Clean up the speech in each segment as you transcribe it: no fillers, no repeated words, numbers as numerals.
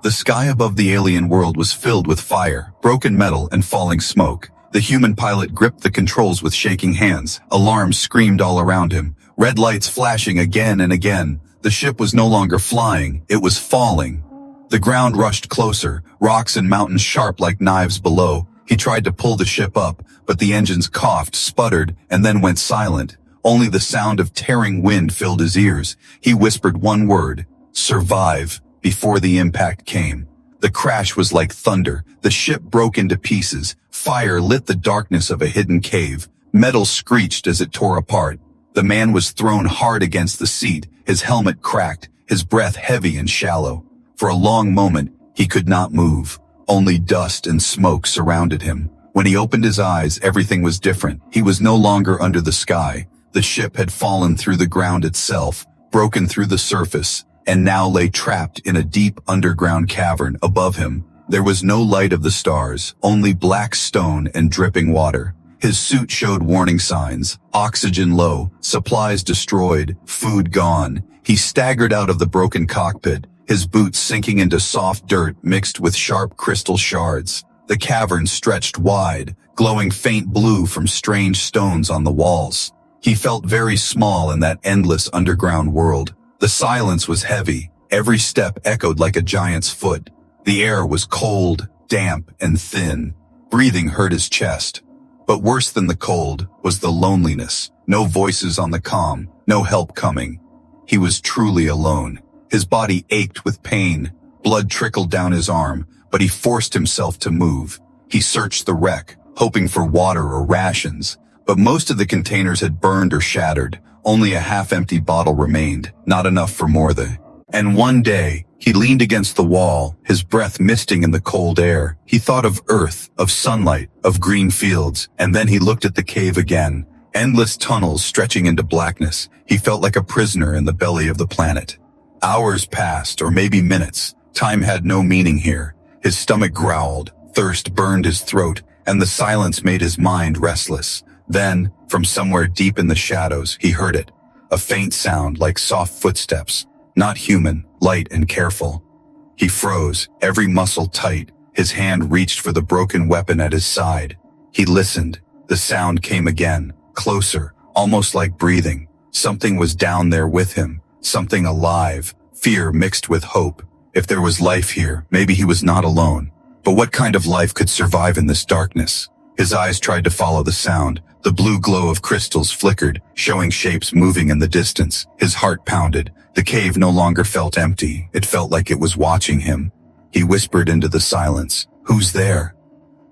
The sky above the alien world was filled with fire, broken metal, and falling smoke. The human pilot gripped the controls with shaking hands. Alarms screamed all around him, red lights flashing again and again. The ship was no longer flying, it was falling. The ground rushed closer, rocks and mountains sharp like knives below. He tried to pull the ship up, but the engines coughed, sputtered, and then went silent. Only the sound of tearing wind filled his ears. He whispered one word, "Survive," before the impact came. The crash was like thunder. The ship broke into pieces. Fire lit the darkness of a hidden cave. Metal screeched as it tore apart. The man was thrown hard against the seat, his helmet cracked, his breath heavy and shallow. For a long moment, he could not move. Only dust and smoke surrounded him. When he opened his eyes, everything was different. He was no longer under the sky. The ship had fallen through the ground itself, broken through the surface, and now lay trapped in a deep underground cavern above him. There was no light of the stars, only black stone and dripping water. His suit showed warning signs: oxygen low, supplies destroyed, food gone. He staggered out of the broken cockpit, his boots sinking into soft dirt mixed with sharp crystal shards. The cavern stretched wide, glowing faint blue from strange stones on the walls. He felt very small in that endless underground world. The silence was heavy. Every step echoed like a giant's foot. The air was cold, damp, and thin. Breathing hurt his chest. But worse than the cold was the loneliness. No voices on the comm, no help coming. He was truly alone. His body ached with pain. Blood trickled down his arm, but he forced himself to move. He searched the wreck, hoping for water or rations. But most of the containers had burned or shattered. Only a half-empty bottle remained, not enough for more than. And one day, he leaned against the wall, his breath misting in the cold air. He thought of Earth, of sunlight, of green fields, and then he looked at the cave again. Endless tunnels stretching into blackness. He felt like a prisoner in the belly of the planet. Hours passed, or maybe minutes. Time had no meaning here. His stomach growled, thirst burned his throat, and the silence made his mind restless. Then, from somewhere deep in the shadows, he heard it. A faint sound like soft footsteps. Not human, light and careful. He froze, every muscle tight. His hand reached for the broken weapon at his side. He listened. The sound came again, closer, almost like breathing. Something was down there with him, something alive, fear mixed with hope. If there was life here, maybe he was not alone. But what kind of life could survive in this darkness? His eyes tried to follow the sound. The blue glow of crystals flickered, showing shapes moving in the distance. His heart pounded. The cave no longer felt empty. It felt like it was watching him. He whispered into the silence, "Who's there?"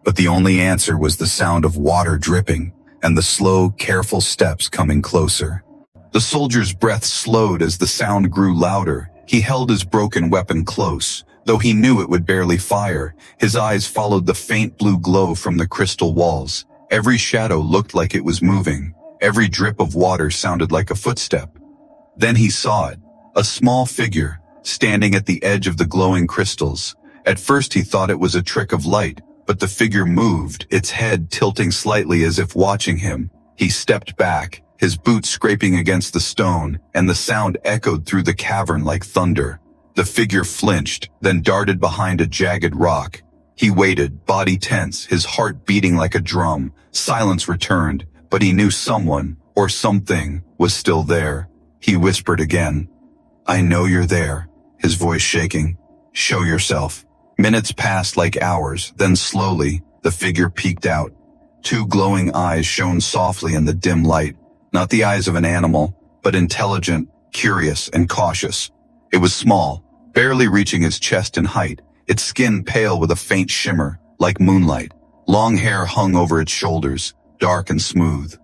But the only answer was the sound of water dripping, and the slow, careful steps coming closer. The soldier's breath slowed as the sound grew louder. He held his broken weapon close. Though he knew it would barely fire, his eyes followed the faint blue glow from the crystal walls. Every shadow looked like it was moving. Every drip of water sounded like a footstep. Then he saw it, a small figure, standing at the edge of the glowing crystals. At first he thought it was a trick of light, but the figure moved, its head tilting slightly as if watching him. He stepped back, his boots scraping against the stone, and the sound echoed through the cavern like thunder. The figure flinched, then darted behind a jagged rock. He waited, body tense, his heart beating like a drum. Silence returned, but he knew someone, or something, was still there. He whispered again, "I know you're there," his voice shaking. "Show yourself." Minutes passed like hours, then slowly, the figure peeked out. Two glowing eyes shone softly in the dim light. Not the eyes of an animal, but intelligent, curious, and cautious. It was small, barely reaching his chest in height, its skin pale with a faint shimmer, like moonlight. Long hair hung over its shoulders, dark and smooth.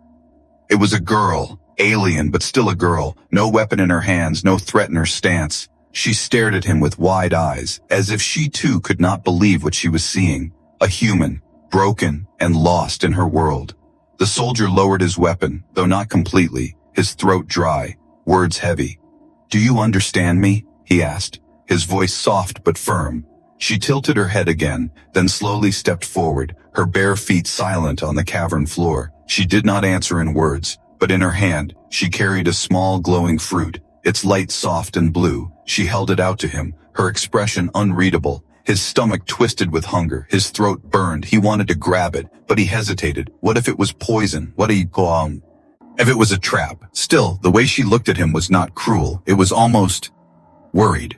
It was a girl, alien but still a girl, no weapon in her hands, no threat in her stance. She stared at him with wide eyes, as if she too could not believe what she was seeing. A human, broken and lost in her world. The soldier lowered his weapon, though not completely, his throat dry, words heavy. "Do you understand me?" he asked, his voice soft but firm. She tilted her head again, then slowly stepped forward, her bare feet silent on the cavern floor. She did not answer in words, but in her hand, she carried a small glowing fruit. its light soft and blue. She held it out to him, her expression unreadable. His stomach twisted with hunger, his throat burned. He wanted to grab it, but he hesitated. What if it was poison? What if it was a trap? Still, the way she looked at him was not cruel. It was almost worried.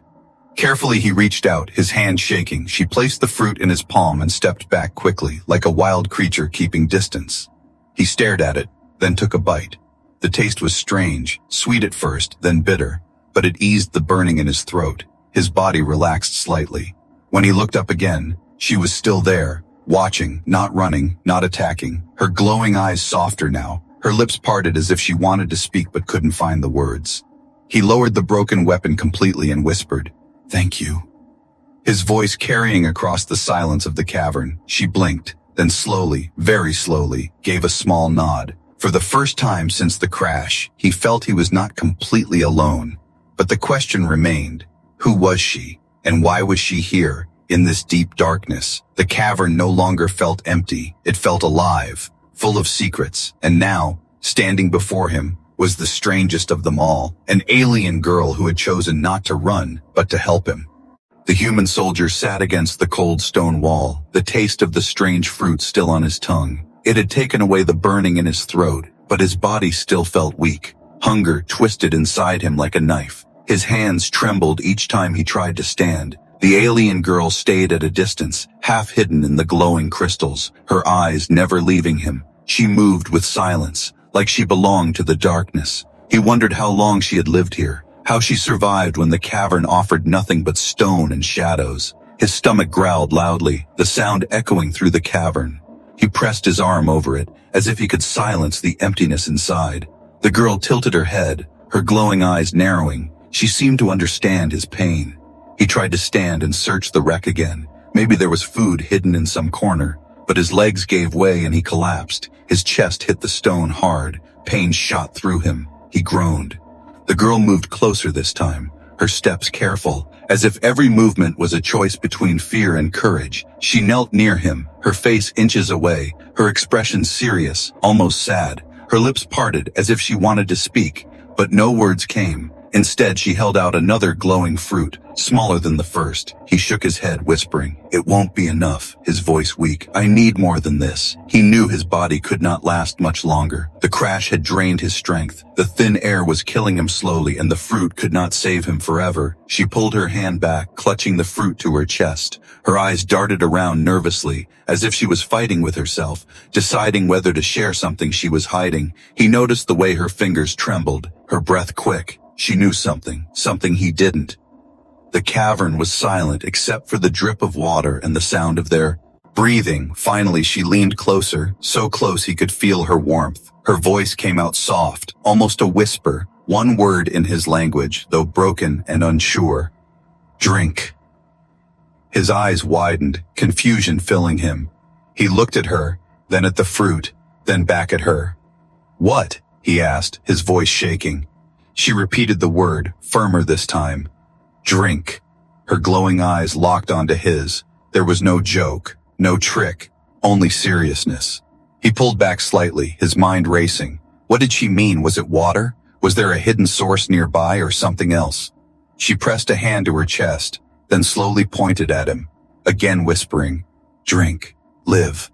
Carefully he reached out, his hand shaking. She placed the fruit in his palm and stepped back quickly, like a wild creature keeping distance. He stared at it, then took a bite. The taste was strange, sweet at first, then bitter, but it eased the burning in his throat. His body relaxed slightly. When he looked up again, she was still there, watching, not running, not attacking, her glowing eyes softer now, her lips parted as if she wanted to speak but couldn't find the words. He lowered the broken weapon completely and whispered, "Thank you." His voice carrying across the silence of the cavern. She blinked, then slowly, very slowly, gave a small nod. For the first time since the crash, he felt he was not completely alone. But the question remained, who was she, and why was she here, in this deep darkness? The cavern no longer felt empty, it felt alive, full of secrets, and now, standing before him, was the strangest of them all, an alien girl who had chosen not to run, but to help him. The human soldier sat against the cold stone wall, the taste of the strange fruit still on his tongue. It had taken away the burning in his throat, but his body still felt weak. Hunger twisted inside him like a knife. His hands trembled each time he tried to stand. The alien girl stayed at a distance, half hidden in the glowing crystals, her eyes never leaving him. She moved with silence, like she belonged to the darkness. He wondered how long she had lived here, how she survived when the cavern offered nothing but stone and shadows. His stomach growled loudly, the sound echoing through the cavern. He pressed his arm over it, as if he could silence the emptiness inside. The girl tilted her head, her glowing eyes narrowing. She seemed to understand his pain. He tried to stand and search the wreck again. Maybe there was food hidden in some corner, but his legs gave way and he collapsed. His chest hit the stone hard. Pain shot through him. He groaned. The girl moved closer this time, her steps careful, as if every movement was a choice between fear and courage. She knelt near him, her face inches away, her expression serious, almost sad. Her lips parted as if she wanted to speak, but no words came. Instead, she held out another glowing fruit, smaller than the first. He shook his head, whispering, "It won't be enough," his voice weak. "I need more than this." He knew his body could not last much longer. The crash had drained his strength. The thin air was killing him slowly, and the fruit could not save him forever. She pulled her hand back, clutching the fruit to her chest. Her eyes darted around nervously, as if she was fighting with herself, deciding whether to share something she was hiding. He noticed the way her fingers trembled, her breath quick. She knew something he didn't. The cavern was silent except for the drip of water and the sound of their breathing. Finally, she leaned closer, so close he could feel her warmth. Her voice came out soft, almost a whisper, one word in his language, though broken and unsure. "Drink." His eyes widened, confusion filling him. He looked at her, then at the fruit, then back at her. "What?" he asked, his voice shaking. She repeated the word, firmer this time. "Drink." Her glowing eyes locked onto his. There was no joke, no trick, only seriousness. He pulled back slightly, his mind racing. What did she mean? Was it water? Was there a hidden source nearby or something else? She pressed a hand to her chest, then slowly pointed at him, again whispering, "Drink, live."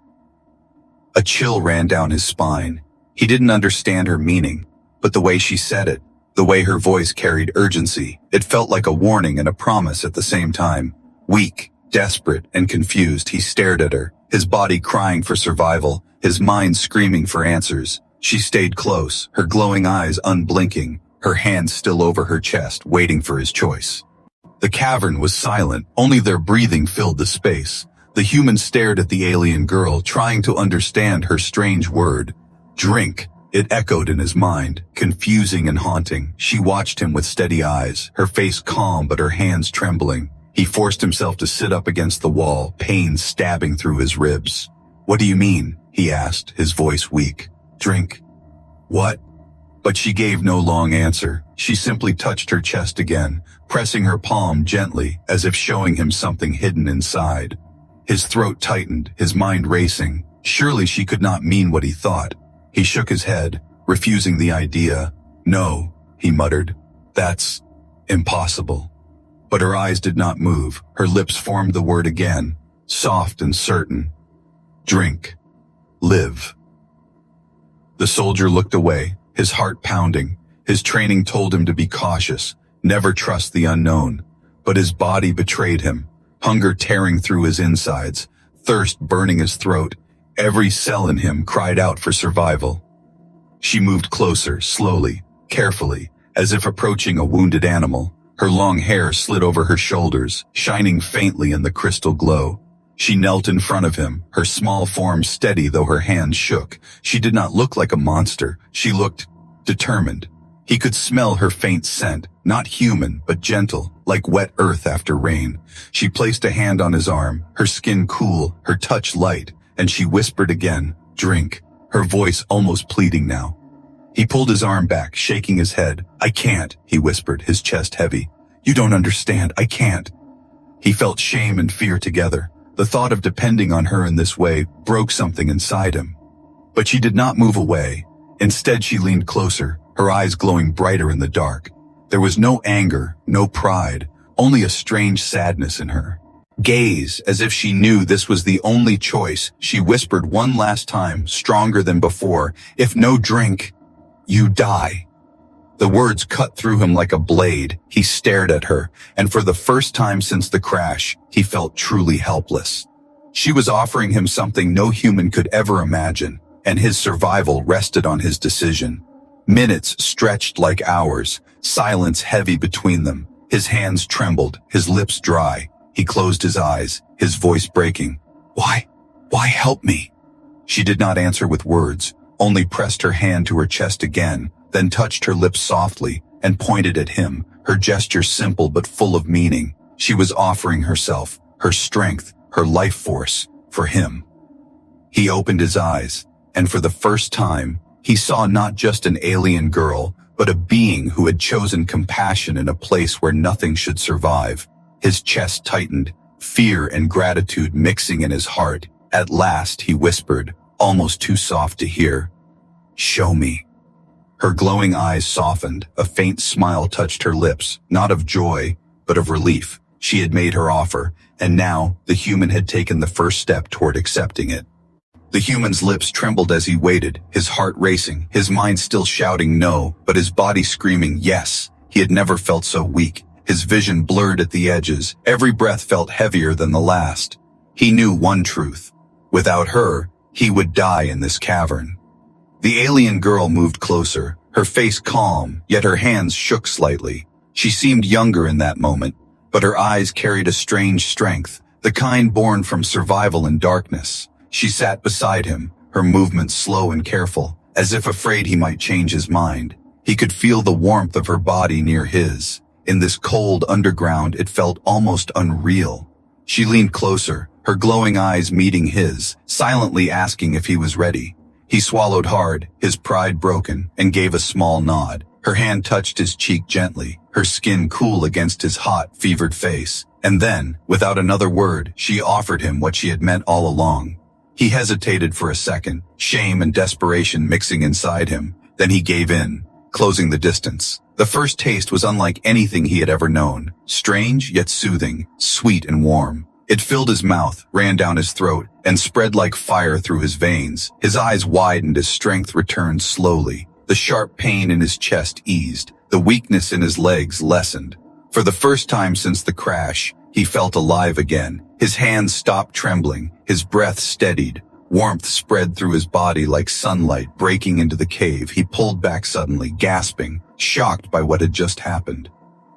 A chill ran down his spine. He didn't understand her meaning, but the way she said it, the way her voice carried urgency, it felt like a warning and a promise at the same time. Weak, desperate, and confused, he stared at her, his body crying for survival, his mind screaming for answers. She stayed close, her glowing eyes unblinking, her hands still over her chest, waiting for his choice. The cavern was silent, only their breathing filled the space. The human stared at the alien girl, trying to understand her strange word. "Drink." It echoed in his mind, confusing and haunting. She watched him with steady eyes, her face calm but her hands trembling. He forced himself to sit up against the wall, pain stabbing through his ribs. "What do you mean?" he asked, his voice weak. "Drink." "What?" But she gave no long answer. She simply touched her chest again, pressing her palm gently, as if showing him something hidden inside. His throat tightened, his mind racing. Surely she could not mean what he thought. He shook his head, refusing the idea. "No," he muttered. That's impossible. But her eyes did not move. Her lips formed the word again, soft and certain. Drink. Live. The soldier looked away, his heart pounding. His training told him to be cautious, never trust the unknown. But his body betrayed him, hunger tearing through his insides, thirst burning his throat. Every cell in him cried out for survival. She moved closer, slowly, carefully, as if approaching a wounded animal. Her long hair slid over her shoulders, shining faintly in the crystal glow. She knelt in front of him, her small form steady though her hands shook. She did not look like a monster. She looked determined. He could smell her faint scent, not human, but gentle, like wet earth after rain. She placed a hand on his arm, her skin cool, her touch light, and she whispered again, drink, her voice almost pleading now. He pulled his arm back, shaking his head. I can't, he whispered, his chest heavy. You don't understand, I can't. He felt shame and fear together. The thought of depending on her in this way broke something inside him. But she did not move away. Instead, she leaned closer, her eyes glowing brighter in the dark. There was no anger, no pride, only a strange sadness in her gaze, as if she knew this was the only choice. She whispered one last time, stronger than before, if no drink, you die. The words cut through him like a blade. He stared at her, and for the first time since the crash, he felt truly helpless. She was offering him something no human could ever imagine, and his survival rested on his decision. Minutes stretched like hours, silence heavy between them. His hands trembled, his lips dry. He closed his eyes, his voice breaking. Why help me? She did not answer with words, only pressed her hand to her chest again, then touched her lips softly and pointed at him, her gesture simple but full of meaning. She was offering herself, her strength, her life force, for him. He opened his eyes, and for the first time, he saw not just an alien girl, but a being who had chosen compassion in a place where nothing should survive. His chest tightened, fear and gratitude mixing in his heart. At last, he whispered, almost too soft to hear, show me. Her glowing eyes softened, a faint smile touched her lips, not of joy, but of relief. She had made her offer, and now the human had taken the first step toward accepting it. The human's lips trembled as he waited, his heart racing, his mind still shouting no, but his body screaming yes. He had never felt so weak, his vision blurred at the edges, every breath felt heavier than the last. He knew one truth. Without her, he would die in this cavern. The alien girl moved closer, her face calm, yet her hands shook slightly. She seemed younger in that moment, but her eyes carried a strange strength, the kind born from survival in darkness. She sat beside him, her movements slow and careful, as if afraid he might change his mind. He could feel the warmth of her body near his. In this cold underground, it felt almost unreal. She leaned closer, her glowing eyes meeting his, silently asking if he was ready. He swallowed hard, his pride broken, and gave a small nod. Her hand touched his cheek gently, her skin cool against his hot, fevered face. And then, without another word, she offered him what she had meant all along. He hesitated for a second, shame and desperation mixing inside him. Then he gave in, closing the distance. The first taste was unlike anything he had ever known. Strange, yet soothing, sweet and warm. It filled his mouth, ran down his throat, and spread like fire through his veins. His eyes widened as strength returned slowly. The sharp pain in his chest eased. The weakness in his legs lessened. For the first time since the crash, he felt alive again. His hands stopped trembling. His breath steadied. Warmth spread through his body like sunlight breaking into the cave. He pulled back suddenly, gasping, shocked by what had just happened.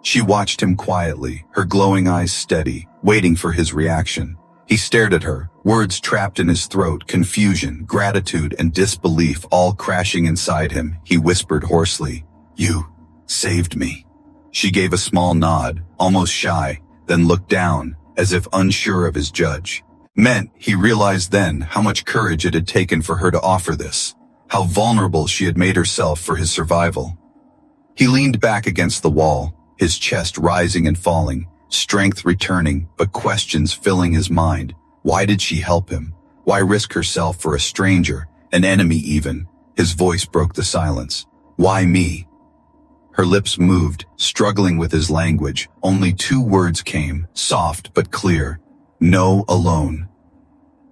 She watched him quietly, her glowing eyes steady, waiting for his reaction. He stared at her, words trapped in his throat, confusion, gratitude, and disbelief all crashing inside him. He whispered hoarsely, "You saved me." She gave a small nod, almost shy, then looked down, as if unsure of his judge. He realized then how much courage it had taken for her to offer this, how vulnerable she had made herself for his survival. He leaned back against the wall, his chest rising and falling, strength returning, but questions filling his mind. Why did she help him? Why risk herself for a stranger, an enemy even? His voice broke the silence. Why me? Her lips moved, struggling with his language. Only two words came, soft but clear. No, alone.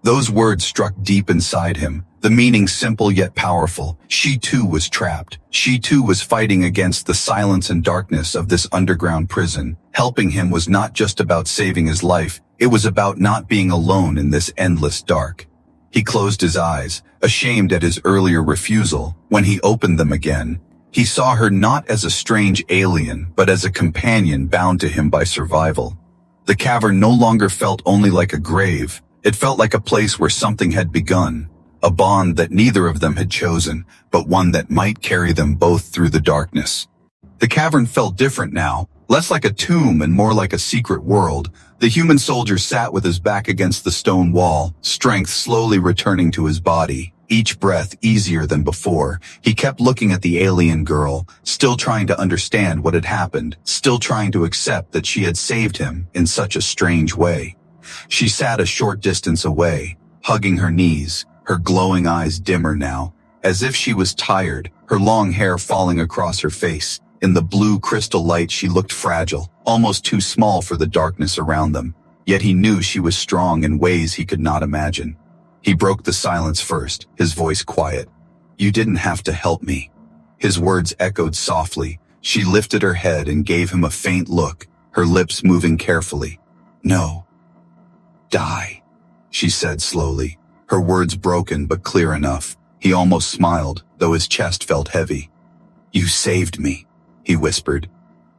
Those words struck deep inside him, the meaning simple yet powerful. She too was trapped. She too was fighting against the silence and darkness of this underground prison. Helping him was not just about saving his life, it was about not being alone in this endless dark. He closed his eyes, ashamed at his earlier refusal. When he opened them again, he saw her not as a strange alien, but as a companion bound to him by survival. The cavern no longer felt only like a grave. It felt like a place where something had begun, a bond that neither of them had chosen, but one that might carry them both through the darkness. The cavern felt different now, less like a tomb and more like a secret world. The human soldier sat with his back against the stone wall, strength slowly returning to his body, each breath easier than before. He kept looking at the alien girl, still trying to understand what had happened, still trying to accept that she had saved him in such a strange way. She sat a short distance away, hugging her knees, her glowing eyes dimmer now, as if she was tired, her long hair falling across her face. In the blue crystal light she looked fragile, almost too small for the darkness around them. Yet he knew she was strong in ways he could not imagine. He broke the silence first, his voice quiet. "You didn't have to help me." His words echoed softly. She lifted her head and gave him a faint look, her lips moving carefully. "No. Die," she said slowly, her words broken but clear enough. He almost smiled, though his chest felt heavy. "You saved me," he whispered,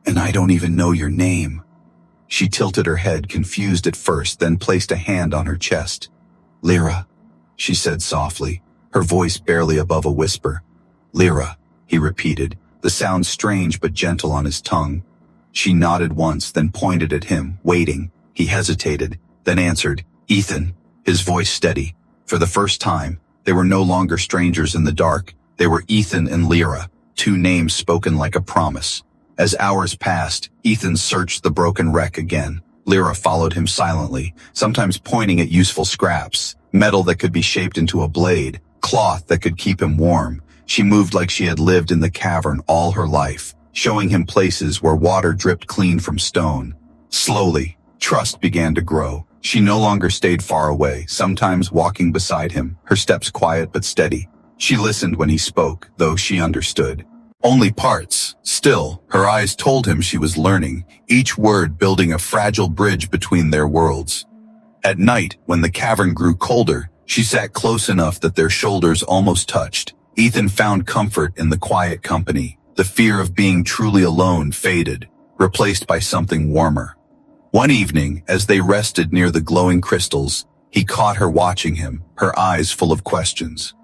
"and I don't even know your name." She tilted her head, confused at first, then placed a hand on her chest. "Lyra," she said softly, her voice barely above a whisper. "Lyra," he repeated, the sound strange but gentle on his tongue. She nodded once, then pointed at him, waiting. He hesitated, then answered, "Ethan," his voice steady. For the first time, they were no longer strangers in the dark. They were Ethan and Lyra, two names spoken like a promise. As hours passed, Ethan searched the broken wreck again. Lyra followed him silently, sometimes pointing at useful scraps, metal that could be shaped into a blade, cloth that could keep him warm. She moved like she had lived in the cavern all her life, showing him places where water dripped clean from stone. Slowly, trust began to grow. She no longer stayed far away, sometimes walking beside him, her steps quiet but steady. She listened when he spoke, though she understood. Only parts. Still, her eyes told him she was learning, each word building a fragile bridge between their worlds. At night, when the cavern grew colder, she sat close enough that their shoulders almost touched. Ethan found comfort in the quiet company. The fear of being truly alone faded, replaced by something warmer. One evening, as they rested near the glowing crystals, he caught her watching him, her eyes full of questions.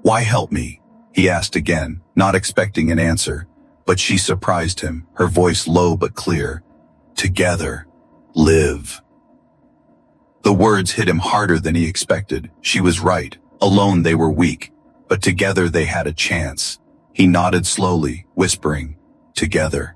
"Why help me?" he asked again, not expecting an answer. But she surprised him, her voice low but clear. "Together, live." The words hit him harder than he expected. She was right. Alone they were weak, but together they had a chance. He nodded slowly, whispering, "Together."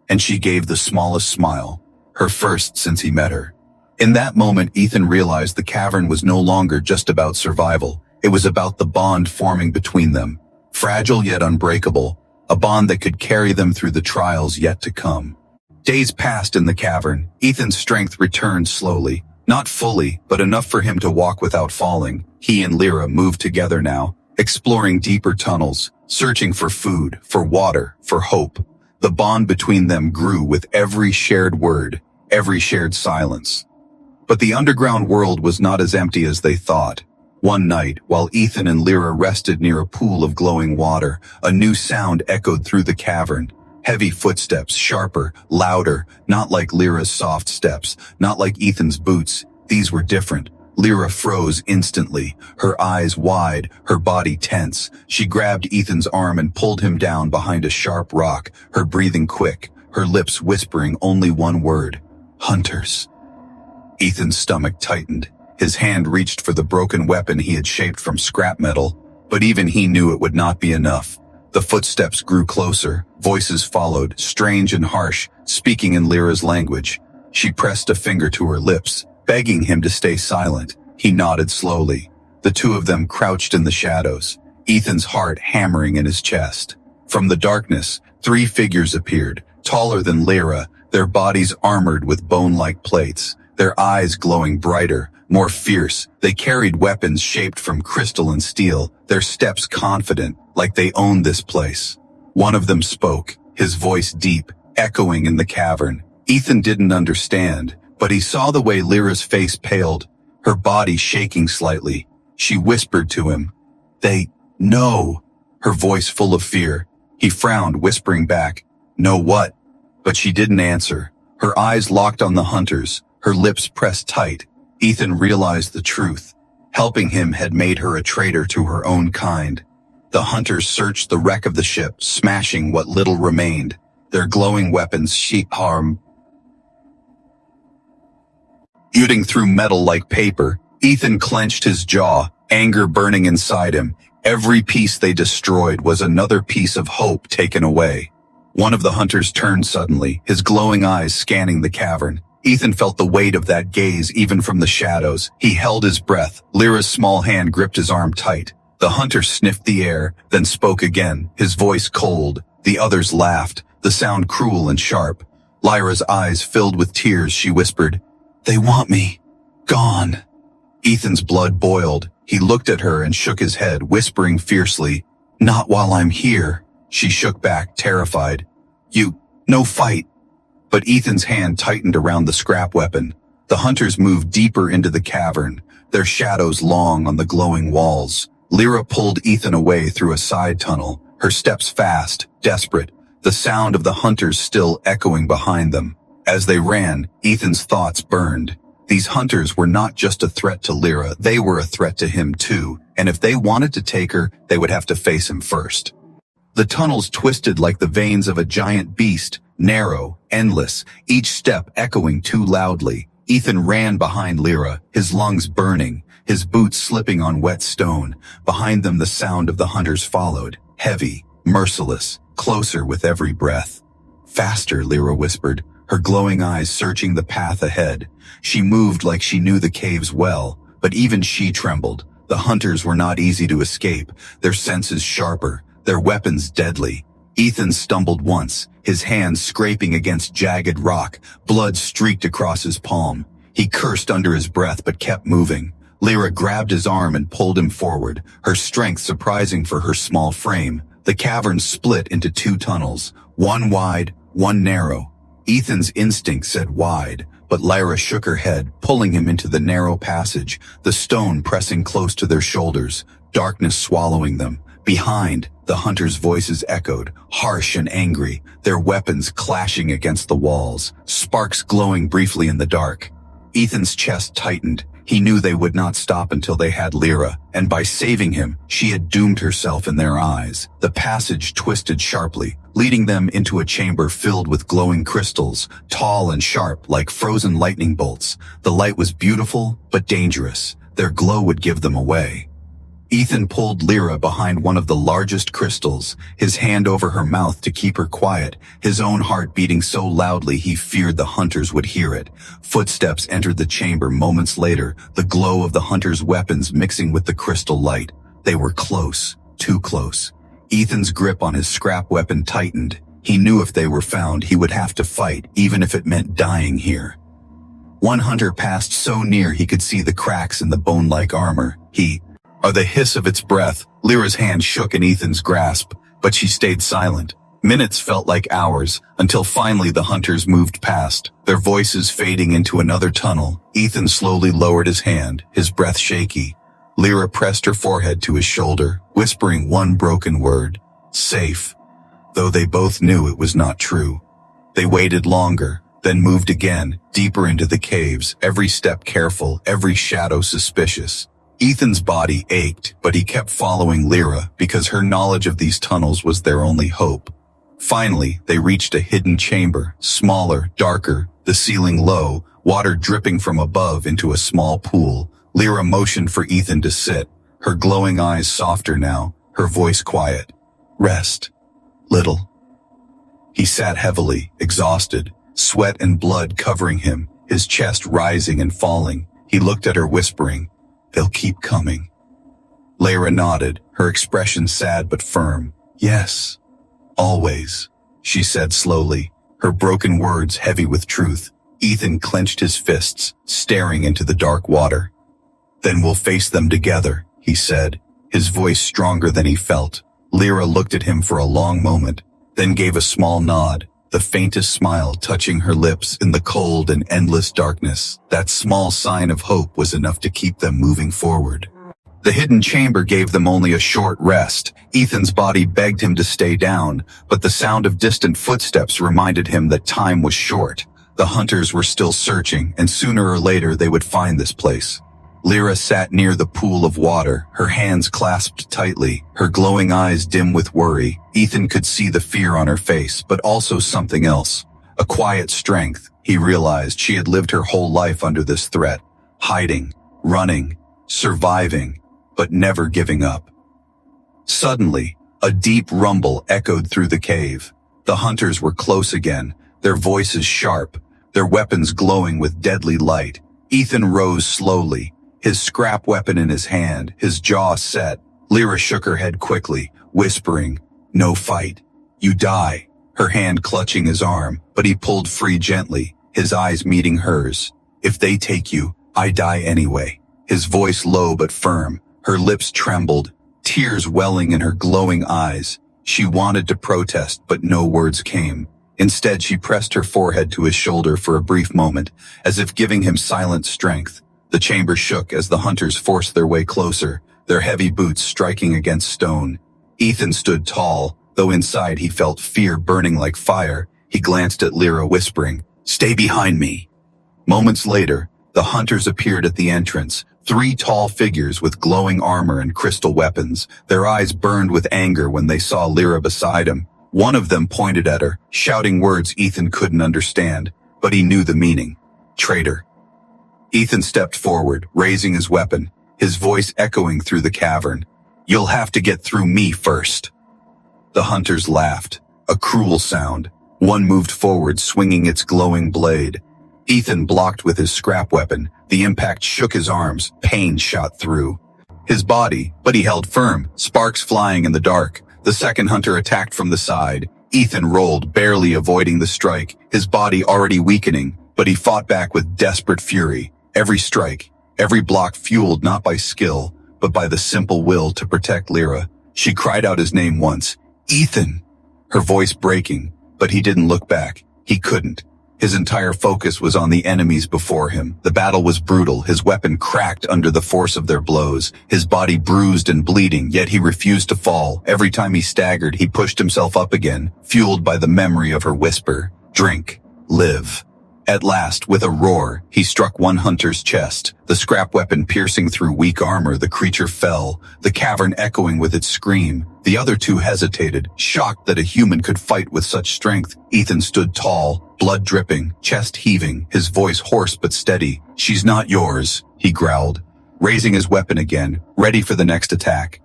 And she gave the smallest smile, her first since he met her. In that moment, Ethan realized the cavern was no longer just about survival. It was about the bond forming between them, fragile yet unbreakable, a bond that could carry them through the trials yet to come. Days passed in the cavern. Ethan's strength returned slowly, not fully, but enough for him to walk without falling. He and Lyra moved together now, exploring deeper tunnels, searching for food, for water, for hope. The bond between them grew with every shared word, every shared silence. But the underground world was not as empty as they thought. One night, while Ethan and Lyra rested near a pool of glowing water, a new sound echoed through the cavern. Heavy footsteps, sharper, louder, not like Lyra's soft steps, not like Ethan's boots. These were different. Lyra froze instantly, her eyes wide, her body tense. She grabbed Ethan's arm and pulled him down behind a sharp rock, her breathing quick, her lips whispering only one word: "Hunters." Ethan's stomach tightened. His hand reached for the broken weapon he had shaped from scrap metal, but even he knew it would not be enough. The footsteps grew closer, voices followed, strange and harsh, speaking in Lyra's language. She pressed a finger to her lips, begging him to stay silent. He nodded slowly. The two of them crouched in the shadows, Ethan's heart hammering in his chest. From the darkness, 3 figures appeared, taller than Lyra, their bodies armored with bone-like plates, their eyes glowing brighter, more fierce. They carried weapons shaped from crystal and steel, their steps confident, like they owned this place. One of them spoke, his voice deep, echoing in the cavern. Ethan didn't understand, but he saw the way Lyra's face paled, her body shaking slightly. She whispered to him, "They know," her voice full of fear. He frowned, whispering back, "Know what?" But she didn't answer. Her eyes locked on the hunters, her lips pressed tight. Ethan realized the truth. Helping him had made her a traitor to her own kind. The hunters searched the wreck of the ship, smashing what little remained. Their glowing weapons shooting through metal like paper. Ethan clenched his jaw, anger burning inside him. Every piece they destroyed was another piece of hope taken away. One of the hunters turned suddenly, his glowing eyes scanning the cavern. Ethan felt the weight of that gaze even from the shadows. He held his breath. Lyra's small hand gripped his arm tight. The hunter sniffed the air, then spoke again, his voice cold. The others laughed, the sound cruel and sharp. Lyra's eyes filled with tears. She whispered, "They want me. Gone." Ethan's blood boiled. He looked at her and shook his head, whispering fiercely, "Not while I'm here." She shook back, terrified. No fight." But Ethan's hand tightened around the scrap weapon. The hunters moved deeper into the cavern, their shadows long on the glowing walls. Lyra pulled Ethan away through a side tunnel, her steps fast, desperate, the sound of the hunters still echoing behind them. As they ran, Ethan's thoughts burned. These hunters were not just a threat to Lyra, they were a threat to him too, and if they wanted to take her, they would have to face him first. The tunnels twisted like the veins of a giant beast, narrow, endless, each step echoing too loudly. Ethan ran behind Lyra, his lungs burning, his boots slipping on wet stone. Behind them the sound of the hunters followed, heavy, merciless, closer with every breath. "Faster," Lyra whispered, her glowing eyes searching the path ahead. She moved like she knew the caves well, but even she trembled. The hunters were not easy to escape, their senses sharper, their weapons deadly. Ethan stumbled once, his hands scraping against jagged rock, blood streaked across his palm. He cursed under his breath but kept moving. Lyra grabbed his arm and pulled him forward, her strength surprising for her small frame. The cavern split into 2 tunnels, one wide, one narrow. Ethan's instinct said wide, but Lyra shook her head, pulling him into the narrow passage, the stone pressing close to their shoulders, darkness swallowing them. Behind, the hunters' voices echoed, harsh and angry, their weapons clashing against the walls, sparks glowing briefly in the dark. Ethan's chest tightened. He knew they would not stop until they had Lyra, and by saving him, she had doomed herself in their eyes. The passage twisted sharply, leading them into a chamber filled with glowing crystals, tall and sharp like frozen lightning bolts. The light was beautiful, but dangerous. Their glow would give them away. Ethan pulled Lyra behind one of the largest crystals, his hand over her mouth to keep her quiet, his own heart beating so loudly he feared the hunters would hear it. Footsteps entered the chamber moments later, the glow of the hunters' weapons mixing with the crystal light. They were close, too close. Ethan's grip on his scrap weapon tightened. He knew if they were found, he would have to fight, even if it meant dying here. One hunter passed so near he could see the cracks in the bone-like armor. The hiss of its breath. Lyra's hand shook in Ethan's grasp, but she stayed silent. Minutes felt like hours, until finally the hunters moved past, their voices fading into another tunnel. Ethan slowly lowered his hand, his breath shaky. Lyra pressed her forehead to his shoulder, whispering one broken word, "Safe," though they both knew it was not true. They waited longer, then moved again, deeper into the caves, every step careful, every shadow suspicious. Ethan's body ached, but he kept following Lyra because her knowledge of these tunnels was their only hope. Finally, they reached a hidden chamber, smaller, darker, the ceiling low, water dripping from above into a small pool. Lyra motioned for Ethan to sit, her glowing eyes softer now, her voice quiet. "Rest. Little." He sat heavily, exhausted, sweat and blood covering him, his chest rising and falling. He looked at her whispering, "They'll keep coming." Lyra nodded, her expression sad but firm. "Yes, always." she said slowly, her broken words heavy with truth. Ethan clenched his fists, staring into the dark water. Then we'll face them together, he said, his voice stronger than he felt. Lyra looked at him for a long moment, then gave a small nod, the faintest smile touching her lips in the cold and endless darkness. That small sign of hope was enough to keep them moving forward. The hidden chamber gave them only a short rest. Ethan's body begged him to stay down, but the sound of distant footsteps reminded him that time was short. The hunters were still searching, and sooner or later they would find this place. Lyra sat near the pool of water, her hands clasped tightly, her glowing eyes dim with worry. Ethan could see the fear on her face, but also something else. A quiet strength. He realized she had lived her whole life under this threat, hiding, running, surviving, but never giving up. Suddenly, a deep rumble echoed through the cave. The hunters were close again, their voices sharp, their weapons glowing with deadly light. Ethan rose slowly, his scrap weapon in his hand, his jaw set. Lyra shook her head quickly, whispering, "No fight. You die." Her hand clutching his arm, but he pulled free gently, his eyes meeting hers. "If they take you, I die anyway." His voice low but firm, her lips trembled, tears welling in her glowing eyes. She wanted to protest, but no words came. Instead, she pressed her forehead to his shoulder for a brief moment, as if giving him silent strength. The chamber shook as the hunters forced their way closer, their heavy boots striking against stone. Ethan stood tall, though inside he felt fear burning like fire. He glanced at Lyra, whispering, "Stay behind me." Moments later, the hunters appeared at the entrance, 3 tall figures with glowing armor and crystal weapons. Their eyes burned with anger when they saw Lyra beside him. One of them pointed at her, shouting words Ethan couldn't understand, but he knew the meaning. "Traitor." Ethan stepped forward, raising his weapon, his voice echoing through the cavern. "You'll have to get through me first." The hunters laughed, a cruel sound. One moved forward, swinging its glowing blade. Ethan blocked with his scrap weapon. The impact shook his arms, pain shot through his body, but he held firm, sparks flying in the dark. The second hunter attacked from the side. Ethan rolled, barely avoiding the strike, his body already weakening, but he fought back with desperate fury. Every strike, every block fueled not by skill, but by the simple will to protect Lyra. She cried out his name once, "Ethan!" Her voice breaking, but he didn't look back. He couldn't. His entire focus was on the enemies before him. The battle was brutal, his weapon cracked under the force of their blows, his body bruised and bleeding, yet he refused to fall. Every time he staggered, he pushed himself up again, fueled by the memory of her whisper, "Drink, live." At last, with a roar, he struck one hunter's chest, the scrap weapon piercing through weak armor. The creature fell, the cavern echoing with its scream. The other 2 hesitated, shocked that a human could fight with such strength. Ethan stood tall, blood dripping, chest heaving, his voice hoarse but steady. "She's not yours," he growled, raising his weapon again, ready for the next attack.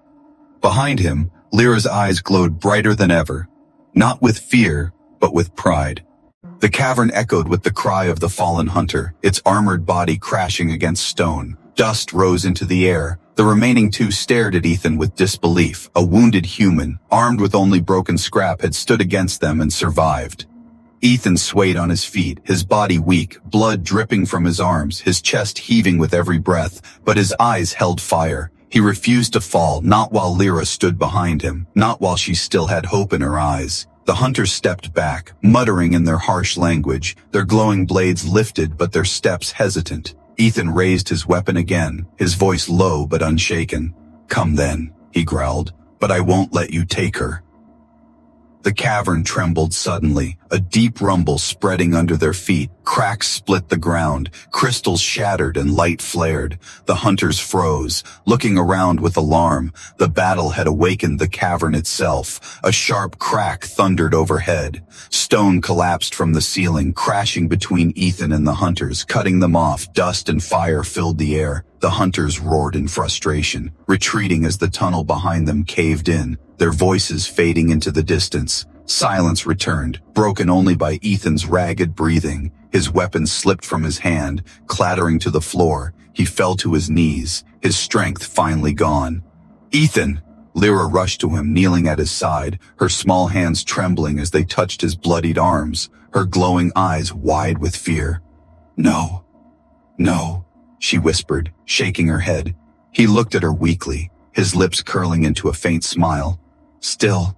Behind him, Lyra's eyes glowed brighter than ever, not with fear, but with pride. The cavern echoed with the cry of the fallen hunter, its armored body crashing against stone. Dust rose into the air. The remaining 2 stared at Ethan with disbelief. A wounded human, armed with only broken scrap, had stood against them and survived. Ethan swayed on his feet, his body weak, blood dripping from his arms, his chest heaving with every breath, but his eyes held fire. He refused to fall, not while Lyra stood behind him, not while she still had hope in her eyes. The hunters stepped back, muttering in their harsh language, their glowing blades lifted but their steps hesitant. Ethan raised his weapon again, his voice low but unshaken. "Come then," he growled, "but I won't let you take her." The cavern trembled suddenly, a deep rumble spreading under their feet. Cracks split the ground, crystals shattered and light flared. The hunters froze, looking around with alarm. The battle had awakened the cavern itself. A sharp crack thundered overhead. Stone collapsed from the ceiling, crashing between Ethan and the hunters, cutting them off. Dust and fire filled the air. The hunters roared in frustration, retreating as the tunnel behind them caved in, their voices fading into the distance. Silence returned, broken only by Ethan's ragged breathing. His weapon slipped from his hand, clattering to the floor. He fell to his knees, his strength finally gone. "Ethan!" Lyra rushed to him, kneeling at his side, her small hands trembling as they touched his bloodied arms, her glowing eyes wide with fear. "No, no," she whispered, shaking her head. He looked at her weakly, his lips curling into a faint smile. "Still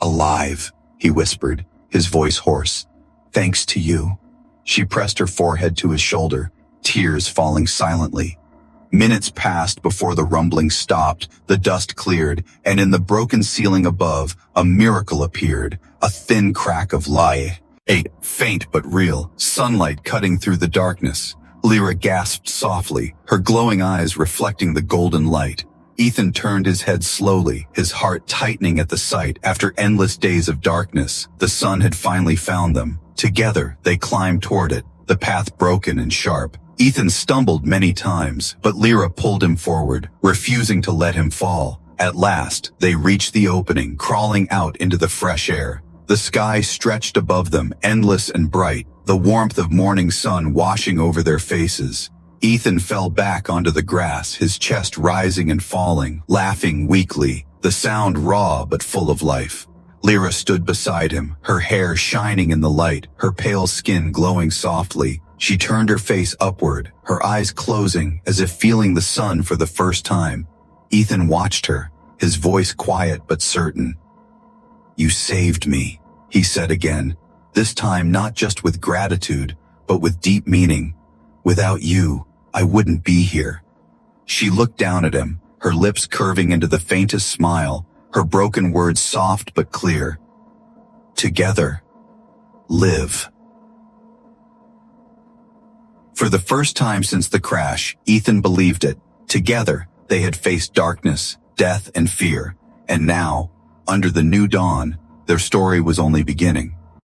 alive," he whispered, his voice hoarse. "Thanks to you." She pressed her forehead to his shoulder, tears falling silently. Minutes passed before the rumbling stopped, the dust cleared, and in the broken ceiling above, a miracle appeared, a thin crack of light. Faint but real, sunlight cutting through the darkness. Lyra gasped softly, her glowing eyes reflecting the golden light. Ethan turned his head slowly, his heart tightening at the sight. After endless days of darkness, the sun had finally found them. Together, they climbed toward it, the path broken and sharp. Ethan stumbled many times, but Lyra pulled him forward, refusing to let him fall. At last, they reached the opening, crawling out into the fresh air. The sky stretched above them, endless and bright, the warmth of morning sun washing over their faces. Ethan fell back onto the grass, his chest rising and falling, laughing weakly, the sound raw but full of life. Lyra stood beside him, her hair shining in the light, her pale skin glowing softly. She turned her face upward, her eyes closing as if feeling the sun for the first time. Ethan watched her, his voice quiet but certain. "You saved me," he said again, this time not just with gratitude, but with deep meaning. "Without you, I wouldn't be here." She looked down at him, her lips curving into the faintest smile, her broken words soft but clear. "Together, live." For the first time since the crash, Ethan believed it. Together, they had faced darkness, death, and fear. And now, under the new dawn, their story was only beginning.